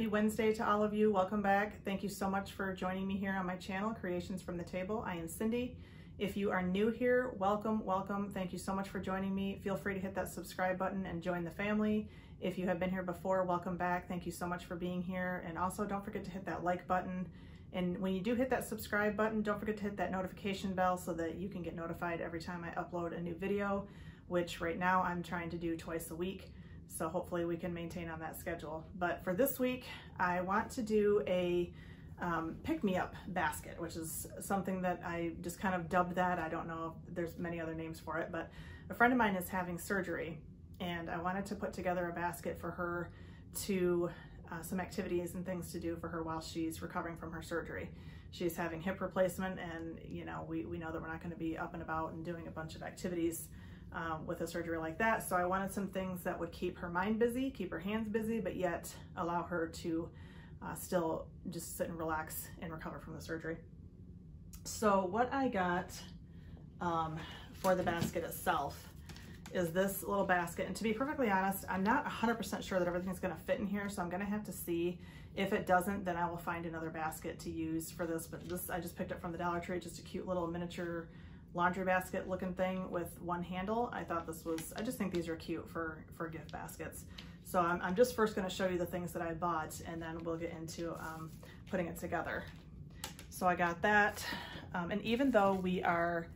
Happy Wednesday to all of you. Welcome back. Thank you so much for joining me here on my channel, Creations from the Table. I am Cindy. If you are new here, welcome, welcome. Thank you so much for joining me. Feel free to hit that subscribe button and join the family. If you have been here before, welcome back. Thank you so much for being here. And also don't forget to hit that like button. And when you do hit that subscribe button, don't forget to hit that notification bell so that you can get notified every time I upload a new video, which right now I'm trying to do twice a week. So hopefully we can maintain on that schedule. But for this week, I want to do a pick-me-up basket, which is something that I just kind of dubbed that. I don't know if there's many other names for it, but a friend of mine is having surgery and I wanted to put together a basket for her to some activities and things to do for her while she's recovering from her surgery. She's having hip replacement and you know, we know that we're not going to be up and about and doing a bunch of activities with a surgery like that. So I wanted some things that would keep her mind busy, keep her hands busy, but yet allow her to still just sit and relax and recover from the surgery. So what I got for the basket itself is this little basket. And to be perfectly honest, I'm not 100% sure that everything's gonna fit in here, so I'm gonna have to see. If it doesn't, then I will find another basket to use for this. But this, I just picked up from the Dollar Tree, just a cute little miniature laundry basket looking thing with one handle. I thought this was, I just think these are cute for gift baskets. So I'm just first gonna show you the things that I bought and then we'll get into putting it together. So I got that. And even though we are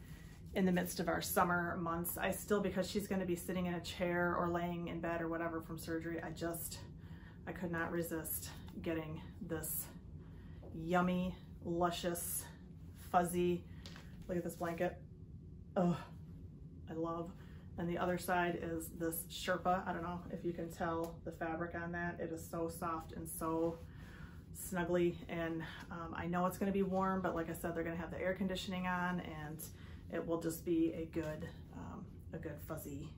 in the midst of our summer months, I still, because she's gonna be sitting in a chair or laying in bed or whatever from surgery, I could not resist getting this yummy, luscious, fuzzy, look at this blanket. Oh, I love. And the other side is this Sherpa. I don't know if you can tell the fabric on that. It is so soft and so snuggly. And I know it's gonna be warm, but like I said, they're gonna have the air conditioning on and it will just be a good fuzzy,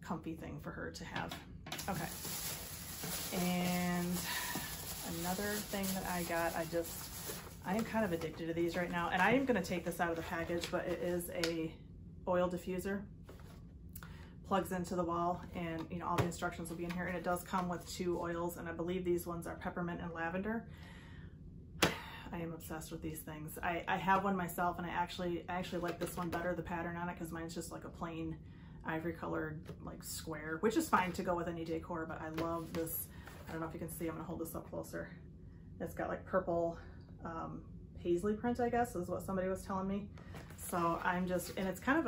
comfy thing for her to have. Okay. And another thing that I got, I am kind of addicted to these right now, and I am gonna take this out of the package, but it is a oil diffuser. Plugs into the wall, and you know all the instructions will be in here, and it does come with 2 oils, and I believe these ones are peppermint and lavender. I am obsessed with these things. I have one myself, and I actually like this one better, the pattern on it, because mine's just like a plain ivory colored like square, which is fine to go with any decor, but I love this. I don't know if you can see, I'm gonna hold this up closer. It's got like purple paisley print, I guess is what somebody was telling me. So I'm just, and it's kind of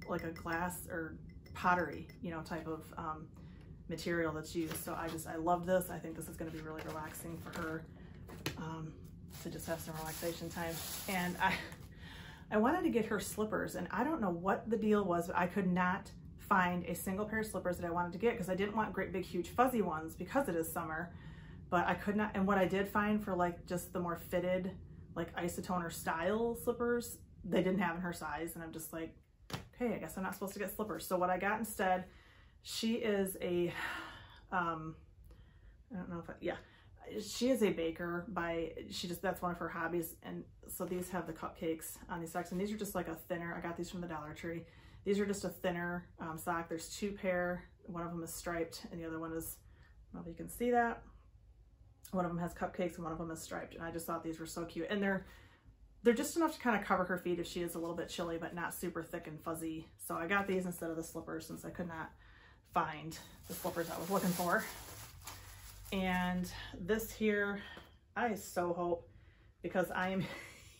like a glass or pottery, you know, type of material that's used. So I love this. I think this is going to be really relaxing for her to just have some relaxation time. And I wanted to get her slippers, and I don't know what the deal was, but I could not find a single pair of slippers that I wanted to get because I didn't want great big huge fuzzy ones because it is summer. But I could not, and what I did find for like just the more fitted, like isotoner style slippers, they didn't have in her size. And I'm just like, okay, I guess I'm not supposed to get slippers. So what I got instead, she is a, I don't know if yeah, she is a baker that's one of her hobbies. And so these have the cupcakes on these socks, and these are just like a thinner, I got these from the Dollar Tree. These are just a thinner sock. There's 2 pair, one of them is striped and the other one is, I don't know if you can see that. One of them has cupcakes and one of them is striped, and I just thought these were so cute. And they're just enough to kind of cover her feet if she is a little bit chilly, but not super thick and fuzzy. So I got these instead of the slippers since I could not find the slippers I was looking for. And this here, I so hope, because I am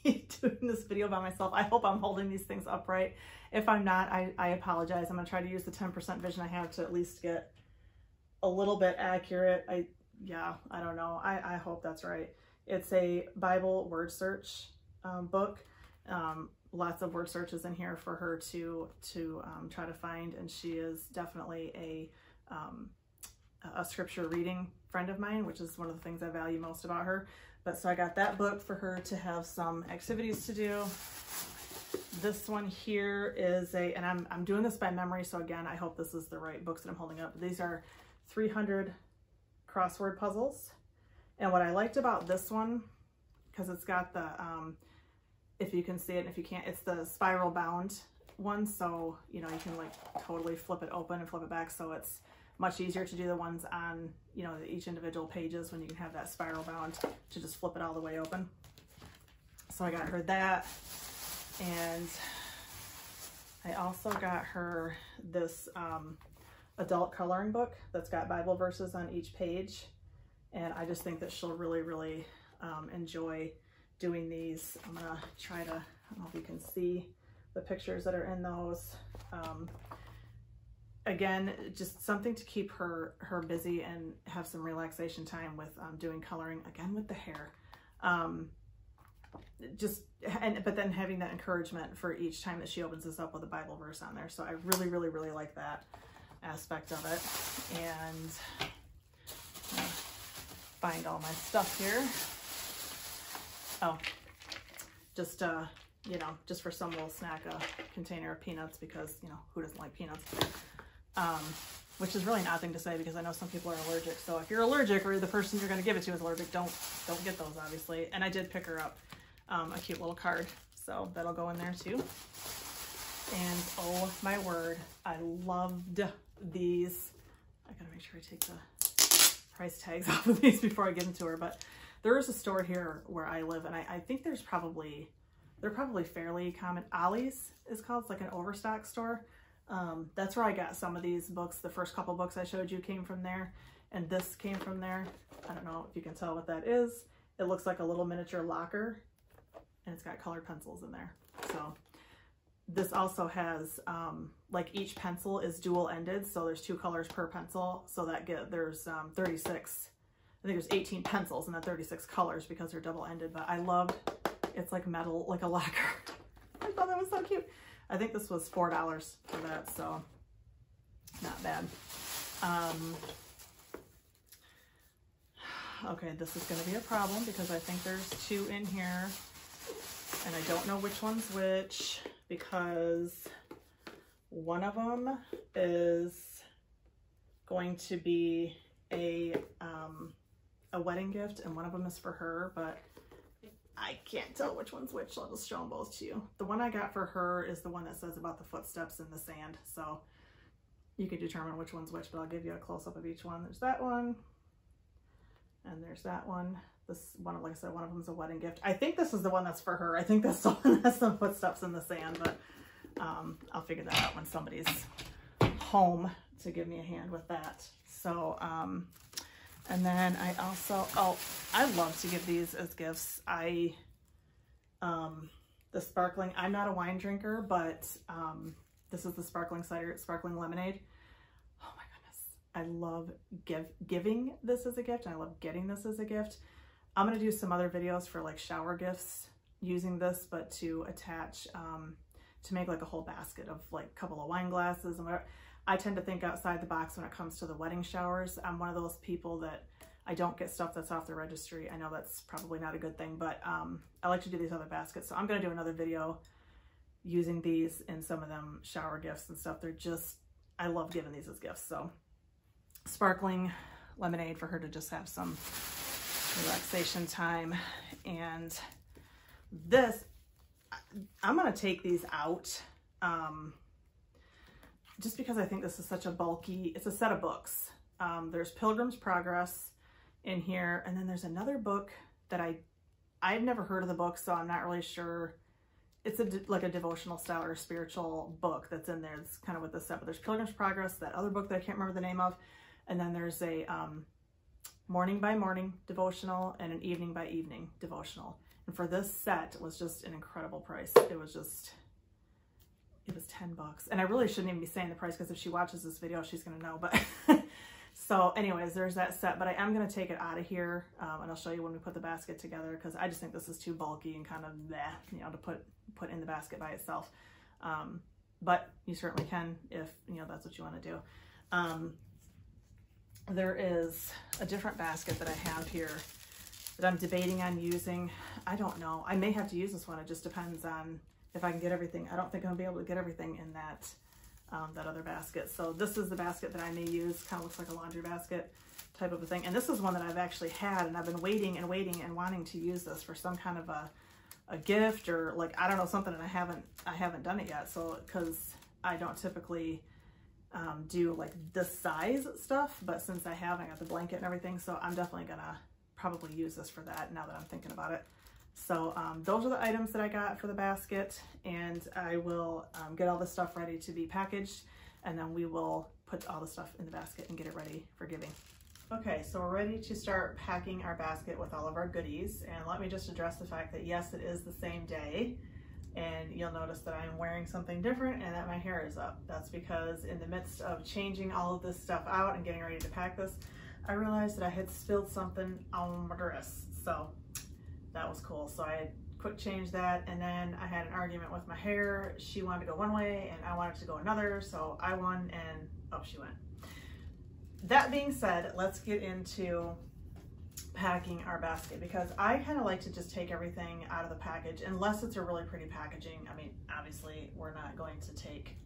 doing this video by myself, I hope I'm holding these things upright. If I'm not, I apologize. I'm gonna try to use the 10% vision I have to at least get a little bit accurate. Yeah, I don't know. I hope that's right. It's a Bible word search book. Lots of word searches in here for her to try to find, and she is definitely a scripture reading friend of mine, which is one of the things I value most about her. But so I got that book for her to have some activities to do. This one here is and I'm doing this by memory, so again, I hope this is the right books that I'm holding up. These are 300 crossword puzzles. And what I liked about this one, because it's got the, if you can see it, and if you can't, it's the spiral bound one. So, you know, you can like totally flip it open and flip it back. So it's much easier to do the ones on, you know, each individual pages when you can have that spiral bound to just flip it all the way open. So I got her that, and I also got her this adult coloring book that's got Bible verses on each page, and I just think that she'll really, really enjoy doing these. I'm gonna try to, I don't know if you can see the pictures that are in those. Again, just something to keep her busy and have some relaxation time with doing coloring, again with the hair. But then having that encouragement for each time that she opens this up with a Bible verse on there. So I really, really, really like that aspect of it. And find all my stuff here. Oh, just you know, just for some little snack, a container of peanuts, because, you know, who doesn't like peanuts? Which is really an odd thing to say, because I know some people are allergic. So if you're allergic, or the person you're going to give it to is allergic, don't get those, obviously. And I did pick her up a cute little card, so that'll go in there too. And oh my word, I loved these. I gotta make sure I take the price tags off of these before I give them to her. But there is a store here where I live, and I think they're probably fairly common. Ollie's is called. It's like an overstock store. That's where I got some of these books. The first couple books I showed you came from there, and this came from there. I don't know if you can tell what that is. It looks like a little miniature locker, and it's got colored pencils in there. So this also has, like, each pencil is dual ended, so there's 2 colors per pencil. So that there's 36, I think there's 18 pencils and then 36 colors because they're double ended. But I loved, it's like metal, like a lacquer. I thought that was so cute. I think this was $4 for that, so not bad. Okay, this is going to be a problem because I think there's 2 in here, and I don't know which one's which, because one of them is going to be a wedding gift, and one of them is for her, but I can't tell which one's which, so I'll just show them both to you. The one I got for her is the one that says about the footsteps in the sand, so you can determine which one's which, but I'll give you a close-up of each one. There's that one, and there's that one. This one, like I said, one of them is a wedding gift. I think this is the one that's for her. I think that's the one that's the footsteps in the sand, but I'll figure that out when somebody's home to give me a hand with that. So, and then I also, I love to give these as gifts. The sparkling, I'm not a wine drinker, but this is the sparkling cider, sparkling lemonade. Oh my goodness. I love giving this as a gift, and I love getting this as a gift. I'm going to do some other videos for like shower gifts using this, but to attach, to make like a whole basket of like a couple of wine glasses and whatever. I tend to think outside the box when it comes to the wedding showers. I'm one of those people that I don't get stuff that's off the registry. I know that's probably not a good thing, but I like to do these other baskets. So I'm going to do another video using these in some of them shower gifts and stuff. They're just, I love giving these as gifts. So sparkling lemonade for her to just have some relaxation time. And this, I'm going to take these out just because I think this is such a bulky, it's a set of books. There's Pilgrim's Progress in here, and then there's another book that I've never heard of the book, so I'm not really sure. It's like a devotional style or spiritual book that's in there. It's kind of what this set, but there's Pilgrim's Progress, that other book that I can't remember the name of, and then there's a morning by morning devotional and an evening by evening devotional. And for this set, it was just an incredible price. It was $10. And I really shouldn't even be saying the price, because if she watches this video, she's going to know. But so anyways, there's that set, but I am going to take it out of here. And I'll show you when we put the basket together, because I just think this is too bulky and kind of bleh, you know, to put in the basket by itself. But you certainly can if, you know, that's what you want to do. There is a different basket that I have here that I'm debating on using. I don't know. I may have to use this one. It just depends on if I can get everything. I don't think I'm gonna be able to get everything in that that other basket. So this is the basket that I may use. Kind of looks like a laundry basket type of a thing. And this is one that I've actually had, and I've been waiting and waiting and wanting to use this for some kind of a gift, or like, I don't know, something, and I haven't done it yet. So, because I don't typically do like this size stuff, but since I got the blanket and everything, so I'm definitely gonna probably use this for that now that I'm thinking about it. So those are the items that I got for the basket, and I will get all the stuff ready to be packaged, and then we will put all the stuff in the basket and get it ready for giving. Okay, so we're ready to start packing our basket with all of our goodies, and let me just address the fact that yes, it is the same day. And you'll notice that I'm wearing something different and that my hair is up. That's because in the midst of changing all of this stuff out and getting ready to pack this, I realized that I had spilled something on my dress. So that was cool. So I had quick changed that, and then I had an argument with my hair. She wanted to go one way and I wanted to go another, so I won and up she went. That being said, let's get into packing our basket, because I kind of like to just take everything out of the package unless it's a really pretty packaging. I mean, obviously we're not going to take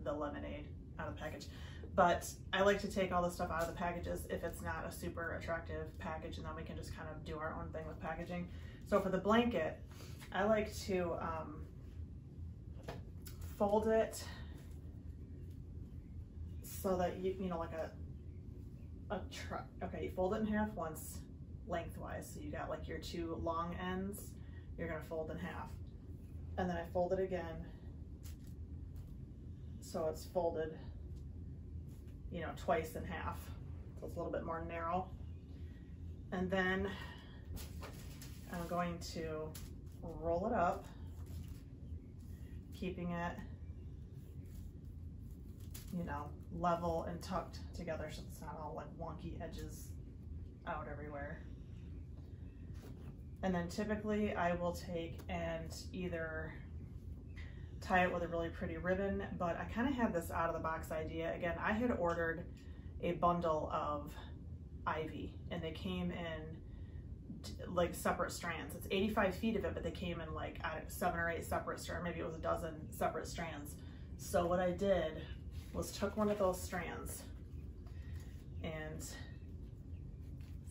the lemonade out of the package, but I like to take all the stuff out of the packages if it's not a super attractive package, and then we can just kind of do our own thing with packaging. So for the blanket, I like to fold it so that you know, like okay, you fold it in half once lengthwise, so you got like your two long ends, you're gonna fold in half, and then I fold it again so it's folded, you know, twice in half, so it's a little bit more narrow. And then I'm going to roll it up, keeping it, you know, level and tucked together so it's not all like wonky edges out everywhere. And then typically I will take and either tie it with a really pretty ribbon, but I kind of had this out of the box idea. Again, I had ordered a bundle of ivy and they came in like separate strands. It's 85 feet of it, but they came in like 7 or 8 separate strands, maybe it was a dozen separate strands. So what I did was took one of those strands and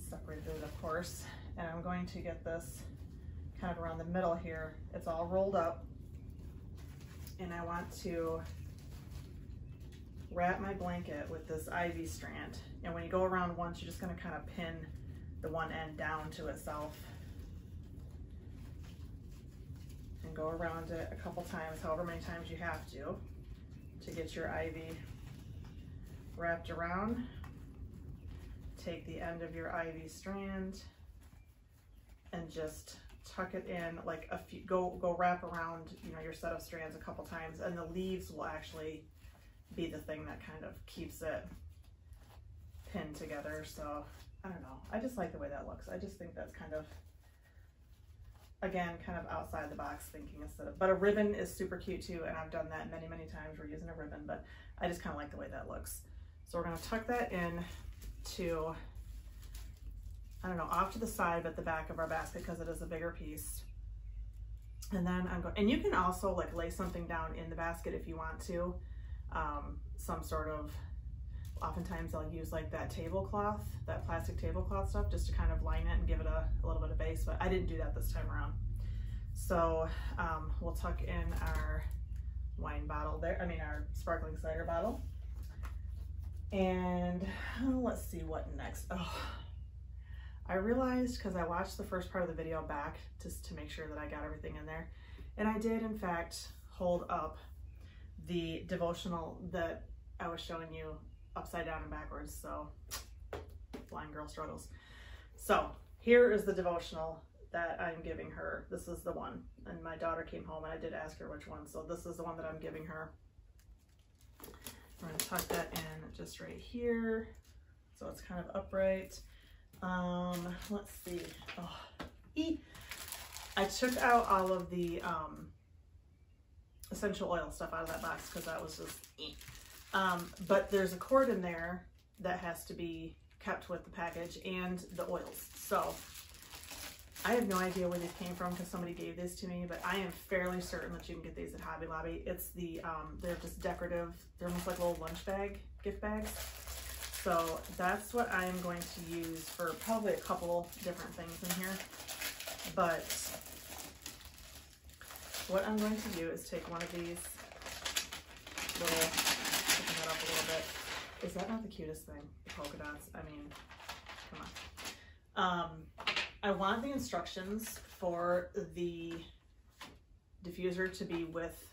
separated it, of course, and I'm going to get this kind of around the middle here. It's all rolled up, and I want to wrap my blanket with this ivy strand, and when you go around once, you're just going to kind of pin the one end down to itself and go around it a couple times, however many times you have to get your ivy wrapped around. Take the end of your ivy strand and just tuck it in like a few, go wrap around, you know, your set of strands a couple times, and the leaves will actually be the thing that kind of keeps it pinned together. So I don't know, I just like the way that looks. I just think that's kind of, again, kind of outside the box thinking instead of, but a ribbon is super cute too, and I've done that many times. We're using a ribbon, but I just kind of like the way that looks. So we're going to tuck that in to, I don't know, off to the side but the back of our basket because it is a bigger piece. And then I'm going, and you can also like lay something down in the basket if you want to, some sort of, oftentimes I'll use like that tablecloth, that plastic tablecloth stuff, just to kind of line it and give it a little bit of base, but I didn't do that this time around. So we'll tuck in our wine bottle there, our sparkling cider bottle. And let's see what next. Oh, I realized, because I watched the first part of the video back just to make sure that I got everything in there, and I did in fact hold up the devotional that I was showing you upside down and backwards, so blind girl struggles. So here is the devotional that I'm giving her. This is the one, and my daughter came home and I did ask her which one, so this is the one that I'm giving her. We're going to tuck that in just right here so it's kind of upright. Let's see. I took out all of the essential oil stuff out of that box because that was just but there's a cord in there that has to be kept with the package and the oils. So I have no idea where these came from because somebody gave these to me, but I am fairly certain that you can get these at Hobby Lobby. It's the, they're just decorative. They're almost like little lunch bag, gift bags. So that's what I'm going to use for probably a couple different things in here. But what I'm going to do is take one of these little, open that up a little bit. Is that not the cutest thing? The polka dots. I mean, come on. I want the instructions for the diffuser to be with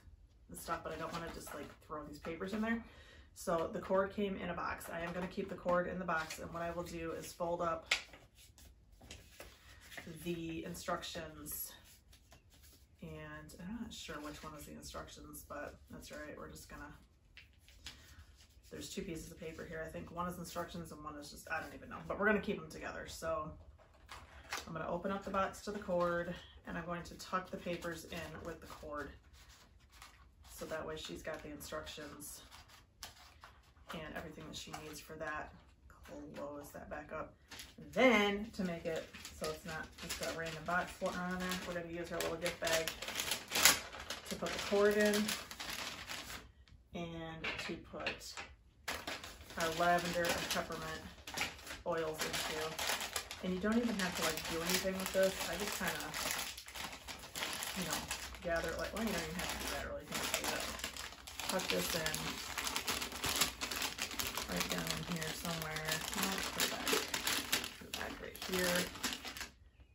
the stuff, but I don't want to just like throw these papers in there. So the cord came in a box. I am going to keep the cord in the box, and what I will do is fold up the instructions, and I'm not sure which one is the instructions, but that's all right. We're just gonna, there's two pieces of paper here. I think one is instructions and one is just, I don't even know, but we're gonna keep them together. So I'm gonna open up the box to the cord, and I'm going to tuck the papers in with the cord. So that way she's got the instructions and everything that she needs for that. Close that back up. Then to make it so it's not just a random box floating around there, we're going to use our little gift bag to put the cord in and to put our lavender and peppermint oils into. And you don't even have to like do anything with this. I just kind of, you know, gather it like, well, you don't even have to do that really. You can just do that. Tuck this in right down in here somewhere. Put it back right here.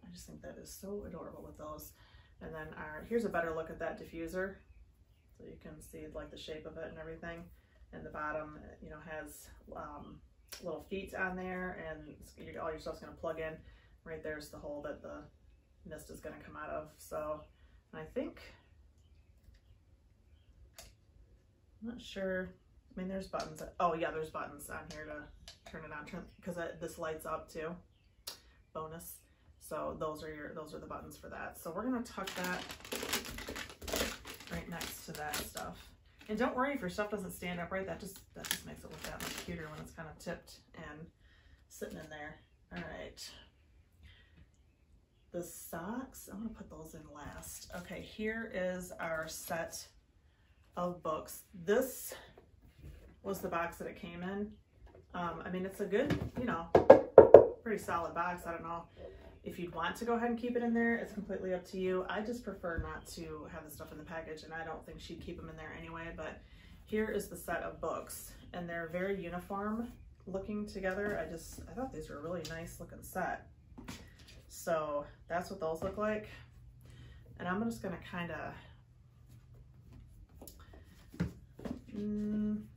I just think that is so adorable with those. And then here's a better look at that diffuser. So you can see like the shape of it and everything. And the bottom, you know, has little feet on there, and all your stuff's gonna plug in. Right there's the hole that the mist is gonna come out of. So I think, I'm not sure. I mean, there's buttons. Oh yeah, there's buttons on here to turn it on, because this lights up too. Bonus. So those are the buttons for that. So we're gonna tuck that right next to that stuff. And don't worry if your stuff doesn't stand upright. That just makes it look that much cuter when it's kind of tipped and sitting in there. All right. The socks, I'm gonna put those in last. Okay, here is our set of books. This was the box that it came in. I mean, it's a good, you know, pretty solid box. I don't know if you'd want to go ahead and keep it in there. It's completely up to you. I just prefer not to have the stuff in the package, and I don't think she'd keep them in there anyway. But here is the set of books, and they're very uniform looking together. I thought these were a really nice looking set. So that's what those look like. And I'm just gonna kind of,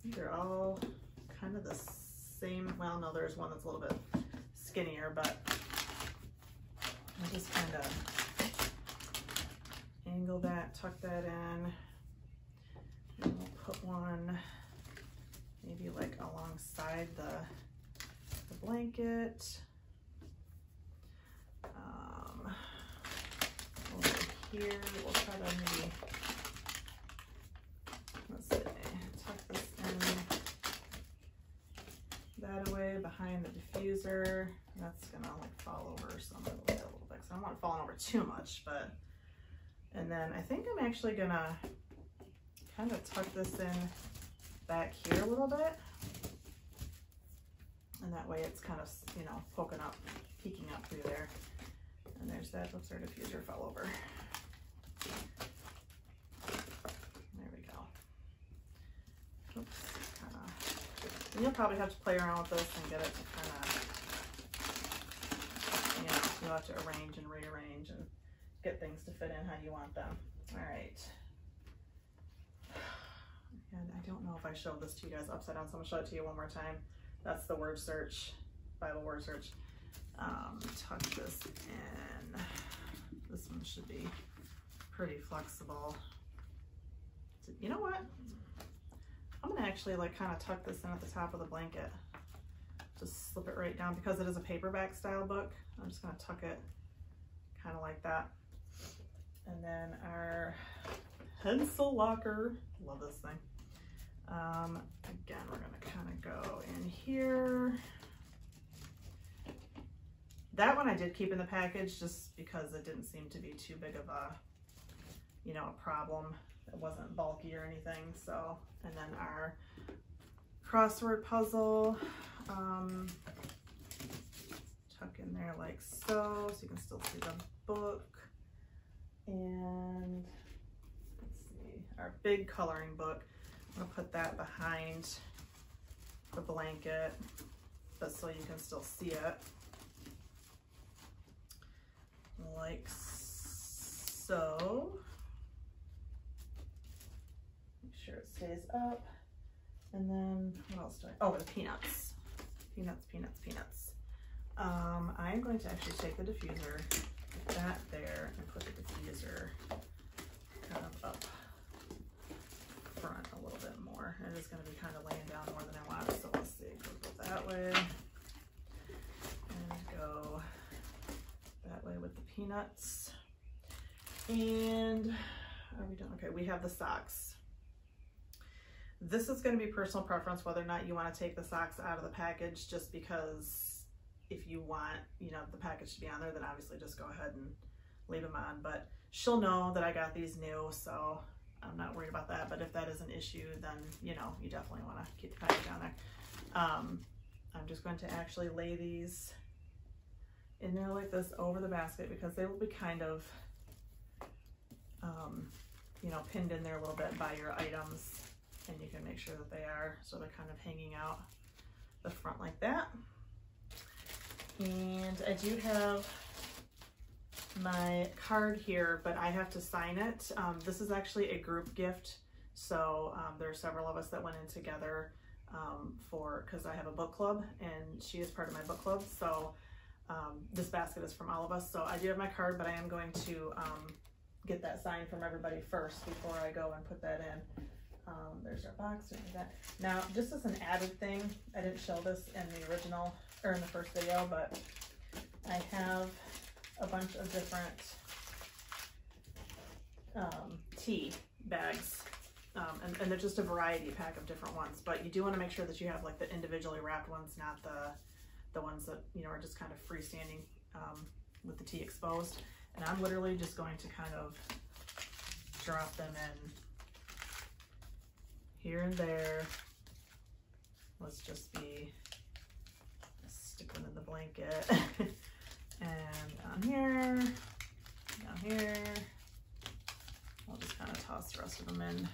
they're all kind of the same. Well, no, there's one that's a little bit skinnier, but I just kind of angle that, tuck that in, and we'll put one maybe like alongside the blanket. Over here, we'll try to maybe, let's see, tuck this in that way behind the diffuser. That's gonna like fall over some of the way a little bit, so I don't want it falling over too much, but, and then I think I'm actually gonna kind of tuck this in back here a little bit, and that way it's kind of, you know, poking up, peeking up through there. And there's that. Oops, our diffuser fell over. There we go. Oops, and you'll probably have to play around with this and get it to kind of, you know, you'll have to arrange and rearrange and get things to fit in how you want them. All right. And I don't know if I showed this to you guys upside down, so I'm gonna show it to you one more time. That's the word search, Bible word search. Tuck this in. This one should be pretty flexible. You know what? I'm gonna actually like kind of tuck this in at the top of the blanket. Just slip it right down, because it is a paperback style book. I'm just gonna tuck it kind of like that. And then our pencil locker. Love this thing. Again, we're gonna kind of go in here. That one I did keep in the package just because it didn't seem to be too big of a, you know, a problem. It wasn't bulky or anything. So, and then our crossword puzzle, tuck in there like so you can still see the book. And let's see, our big coloring book. I'm gonna put that behind the blanket, but so you can still see it, like so. Make sure it stays up. And then what else do I, oh, the peanuts. Peanuts. I'm going to actually take the diffuser, put that there, and put the diffuser kind of up front a little bit more. It is going to be kind of laying down more than I want, so let's see. Go that way and go that way with the peanuts. And are we done? Okay, we have the socks. This is going to be personal preference whether or not you want to take the socks out of the package, just because if you want, you know, the package to be on there, then obviously just go ahead and leave them on. But she'll know that I got these new, so I'm not worried about that. But if that is an issue, then, you know, you definitely want to keep the package on there. I'm just going to actually lay these in there like this over the basket, because they will be kind of, you know, pinned in there a little bit by your items. And you can make sure that they are, so they're kind of hanging out the front like that. And I do have my card here, but I have to sign it. This is actually a group gift. So there are several of us that went in together because I have a book club and she is part of my book club. So this basket is from all of us. So I do have my card, but I am going to get that signed from everybody first before I go and put that in. There's our box. Now, just as an added thing, I didn't show this in the original or in the first video, but I have a bunch of different tea bags, and they're just a variety pack of different ones. But you do want to make sure that you have like the individually wrapped ones, not the ones that, you know, are just kind of freestanding with the tea exposed. And I'm literally just going to kind of drop them in here and there. Let's just be stick them in the blanket. And down here, I'll just kind of toss the rest of them in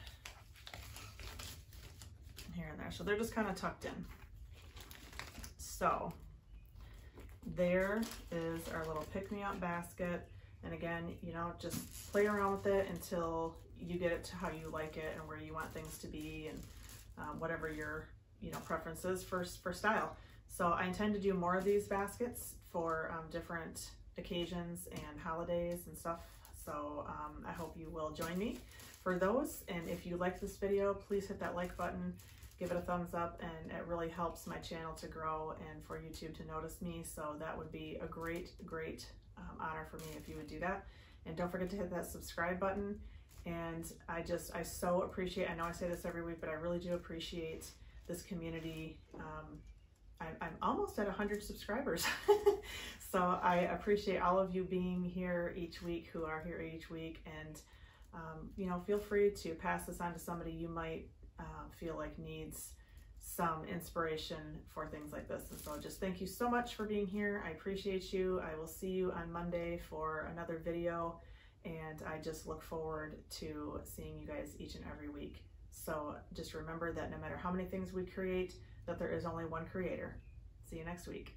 here and there. So they're just kind of tucked in. So there is our little pick-me-up basket. And again, you know, just play around with it until you get it to how you like it and where you want things to be, and whatever your, you know, preference is for style. So I intend to do more of these baskets for different occasions and holidays and stuff. So I hope you will join me for those. And if you like this video, please hit that like button, give it a thumbs up, and it really helps my channel to grow and for YouTube to notice me. So that would be a great honor for me if you would do that. And don't forget to hit that subscribe button. And I so appreciate, I know I say this every week, but I really do appreciate this community. I'm almost at 100 subscribers. So I appreciate all of you being here each week, who are here each week. And, you know, feel free to pass this on to somebody you might feel like needs some inspiration for things like this. And so just thank you so much for being here. I appreciate you. I will see you on Monday for another video. And I just look forward to seeing you guys each and every week. So just remember that no matter how many things we create, that there is only one creator. See you next week.